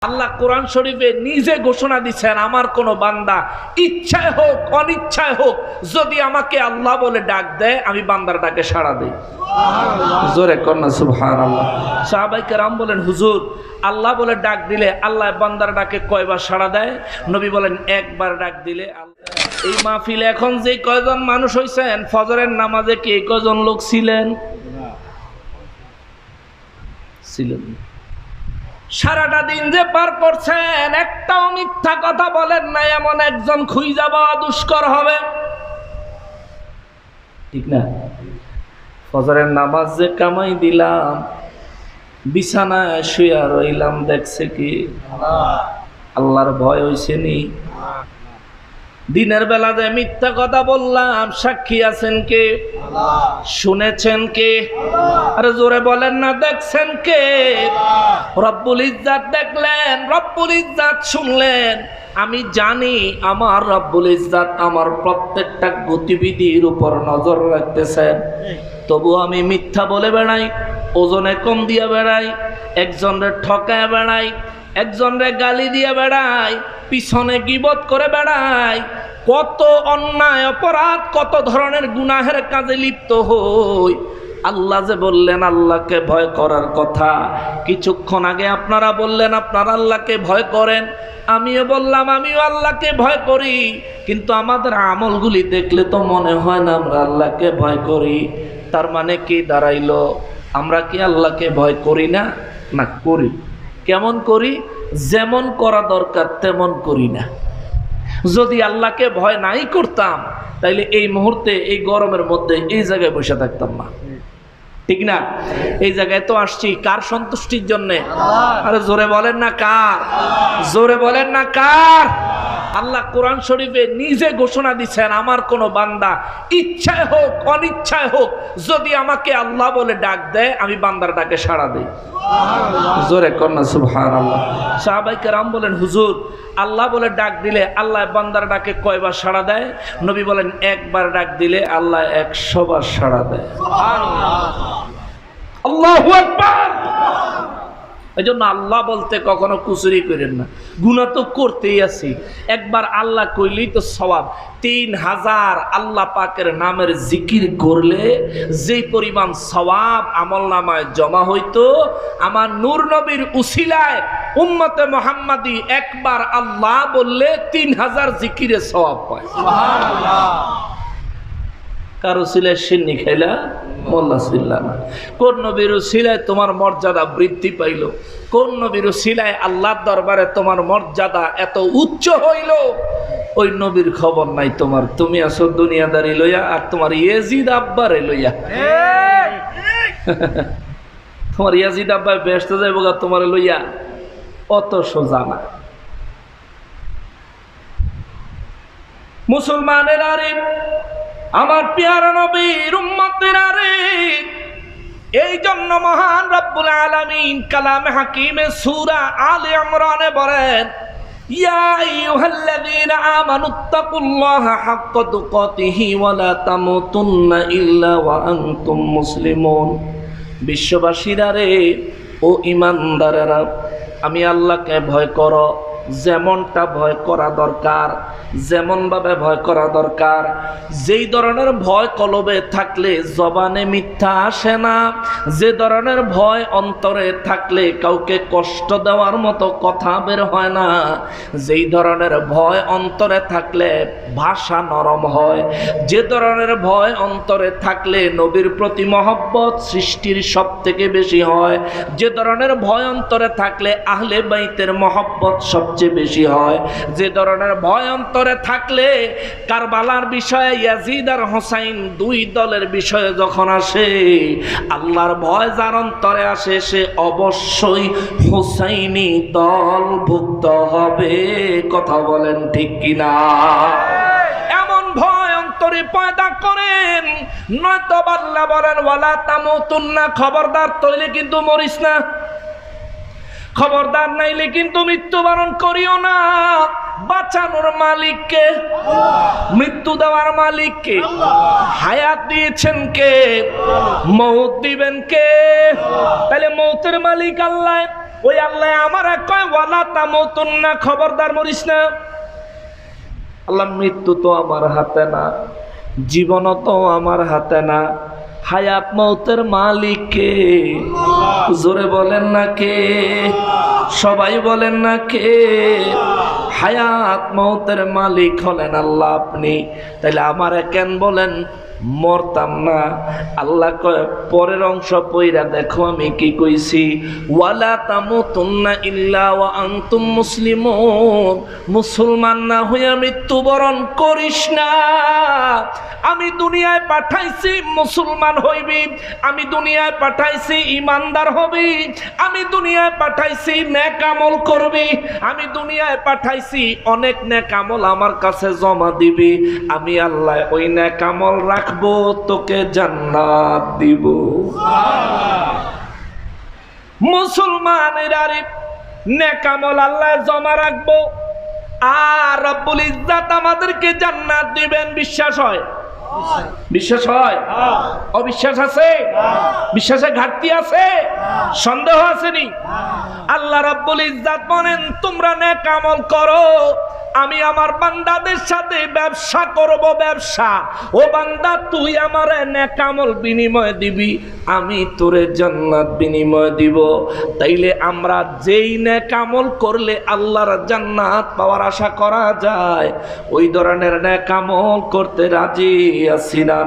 আল্লাহ কোরআন শরীফে নিজে ঘোষণা দিচ্ছেন, আমার কোন বান্দা ইচ্ছায় হোক অনিচ্ছায় হোক যদি আমাকে আল্লাহ বলে ডাক দেয় আমি বান্দার ডাকে সাড়া দেই। জোরে কন্যা সুবহানাল্লাহ। সাহাবায়ে কেরাম বলেন, হুজুর আল্লাহ বলে ডাক দিলে আল্লাহ বান্দার ডাকে কয়বার সাড়া দেয়? নবী বলেন, একবার ডাক দিলে। এই মাহফিলে এখন যে কয়জন মানুষ হইছেন, ফজরের নামাজে কে কয়জন লোক ছিলেন? সারাটা দিন যে পার করছেন একটাও মিথ্যা কথা বলেন না, এমন একজন খুঁজে পাওয়া দুষ্কর হবে, ঠিক না? ফজরের নামাজ যে কামাই দিলাম, বিছানায় শুয়ে রইলাম, দেখছে কি? আল্লাহর ভয় হইছে নি? দিনের বেলা যে মিথ্যা কথা বললাম, সাক্ষী আছেন কে? শুনেছেন কে? আরে জোরে বলেন না, দেখছেন কে? রব্বুল ইজ্জাত দেখলেন, রব্বুল ইজ্জাত শুনলেন। আমি জানি আমার রব্বুল ইজ্জাত আমার প্রত্যেকটা গতিবিধির উপর নজর রাখতেছেন, তবু আমি মিথ্যা বলে বেড়াই, ওজনে কম দিয়ে বেড়াই, একজনরে ঠকায় বেড়াই, একজনরে গালি দিয়ে বেড়াই, পিছনে গীবত করে বেড়াই, কত অন্যায় অপরাধ, কত ধরনের গুনাহের কাজে লিপ্ত হই। আল্লাহ যে বললেন আল্লাহকে ভয় করার কথা, কিছুক্ষণ আগে আপনারা বললেন আপনারা আল্লাহকে ভয় করেন, আমিও বললাম আমিও আল্লাহকে ভয় করি, কিন্তু আমাদের আমলগুলি দেখলে তো মনে হয় না আমরা আল্লাহকে ভয় করি। তার মানে কি দাঁড়াইলো? আমরা কি আল্লাহকে ভয় করি না? না, করি। কেমন করি? যেমন করা দরকার তেমন করি না। যদি আল্লাহকে ভয় নাই করতাম তাইলে এই মুহূর্তে এই গরমের মধ্যে এই জায়গায় বসে থাকতাম না, ঠিক না? এই জায়গায় তো আসছি কার সন্তুষ্টির জন্যে? আরে জোরে বলেন না কার? জোরে বলেন না কার? আল্লাহ কোরআন শরীফে নিজে ঘোষণা দিচ্ছেন, আমার কোন বান্দা ইচ্ছায় হোক অনিচ্ছায় হোক যদি আমাকে আল্লাহ বলে ডাক দেয় আমি বান্দার ডাকে সাড়া দেই। জোরে কন্যা সুবহানাল্লাহ। সাহাবায়ে কেরাম বলেন, হুজুর আল্লাহ বলে ডাক দিলে আল্লাহ বান্দার ডাকে কয়বার সাড়া দেয়? নবী বলেন, একবার ডাক দিলে আল্লাহ 100 বার সাড়া দেয়। আল্লাহু আকবার। এই জন্য আল্লাহ বলতে কখনো কুচুরি করেন না, গুনাহ তো করতেই আছি, একবার আল্লাহ কইলেই তো সওয়াব। 3000 আল্লাহ পাকের নামের জিকির করলে যেই পরিমাণ সওয়াব আমলনামায় জমা হইতো, আমার নূর নবীর উসিলায় উম্মতে মুহাম্মাদি একবার আল্লাহ বললে 3000 জিকিরে সওয়াব পায়। সুবহানাল্লাহ। কারো সিলায় সিন্নি খাইলা মোল্লা ছিলা না। কোন নবীর সিলায় তোমার মর্যাদা বৃদ্ধি পাইল? কোন নবীর সিলায় আল্লাহর দরবারে তোমার মর্যাদা এত উচ্চ হইল? ওই নবীর খবর নাই তোমার। তুমি আসো দুনিয়াদারি লইয়া আর তোমার ইয়াজিদ আব্বারে লইয়া। তোমার ইয়াজিদ আব্বা ব্যস্ত যাইব গা তোমার লইয়া, অত সোজা না। মুসলমানের আরে আমার পেয়ারা নবীর উম্মতের আরে, এই জন্য মহান রব্বুল আলামিন কালামে হাকিমে সূরা আলে ইমরানে বলেন, ইয়া আইয়ুহাল্লাযীনা আমানুত্তাকুল্লাহা হাক্কা তুকাতিহি ওয়া লা তামুতুন্না ইল্লা ওয়া আনতুম মুসলিমুন। বিশ্ববাসীরা রে, ও ঈমানদারেরা, আমি আল্লাহকে ভয় করো যেমনটা ভয় করা দরকার, যেমন ভাবে ভয় করা দরকার। যেই ধরনের ভয় কলবে থাকলে জবানে মিথ্যা আসে না, যে ধরনের ভয় অন্তরে থাকলে কাউকে কষ্ট দেওয়ার মতো কথা বের হয় না, যেই ধরনের ভয় অন্তরে থাকলে ভাষা নরম হয়, যে ধরনের ভয় অন্তরে থাকলে নবীর প্রতি মহব্বত সৃষ্টির সব থেকে বেশি হয়, যে ধরনের ভয় অন্তরে থাকলে আহলে বাইতের মহব্বত সবচেয়ে বেশি হয়, যে ধরনের ভয় অন্তরে থাকলে কারবালার বিষয়ে ইয়াজিদ আর হোসাইন দুই দলের বিষয়ে যখন আসে, আল্লাহর ভয় যার অন্তরে আসে সে অবশ্যই হোসাইনি দলভুক্ত হবে। কথা বলেন ঠিক কিনা? এমন ভয় অন্তরে পয়দা করেন, নয়তো আল্লাহ বলেন ওয়ালা তামুতুন্না, খবরদার তৈলে কিন্তু মরিস না, খবরদার নাইলে কিন্তু মৃত্যুবরণ করিও না। বাঁচানোর মালিককে, মৃত্যু দেওয়ার মালিককে, হায়াত দিয়েছেন কে, মৌত দিবেন কে? তাহলে মৌতের মালিক আল্লাহ। ওই আল্লাহ আমার কয় ওয়ালা তামুতুন্না, খবরদার মরিস না। আল্লাহ মৃত্যু তো আমার হাতে না, জীবনও তো আমার হাতে না, হায়াত মৌতের মালিক কে? জোরে বলেন না কে? সবাই বলেন না কে? হায়াত মৌতের মালিক হলেন আল্লাহ আপনি। তাইলে আমার কেন বলেন মরতাম না? আল্লাহ কয় পরের অংশ পইরা দেখো আমি কি কইছি, ওয়ালা তামুতুন্না ইল্লা ওয়া আনতুম মুসলিমুন, মুসলমান না হইয়া মৃত্যুবরণ করিস না। আমি দুনিয়ায় পাঠাইছি মুসলমান হইবি, আমি দুনিয়ায় পাঠাইছি ইমানদার হবি, আমি দুনিয়ায় পাঠাইছি নেক আমল করবি, আমি দুনিয়ায় পাঠাইছি অনেক নেক আমল আমার কাছে জমা দিবি, আমি আল্লাহ ওই নেক আমল রাখবো, তোকে জান্নাত দিব। মুসলমানের আরে নেক আমল আল্লাহ জমা রাখবো, আর রব্বুল ইজ্জাত আমাদেরকে জান্নাত দিবেন। বিশ্বাস হয়? বিশ্বাস হয়? অবিশ্বাস আছে? বিশ্বাসে ঘাটতি আছে? সন্দেহ আসেনি? আল্লাহ রাব্বুল ইজ্জাত বলেন তোমরা নেক আমল করো, আমি আমার বান্দাদের সাথে ব্যবসা করব, ব্যবসা। ও বান্দা তুই আমার নেক আমল বিনিময় দিবি, আমি তোরে জান্নাত বিনিময় দিব। তাইলে আমরা যেই নেক আমল করলে আল্লাহর জান্নাত পাওয়ার আশা করা যায়, ওই ধরনের নেক আমল করতে রাজি আছি না?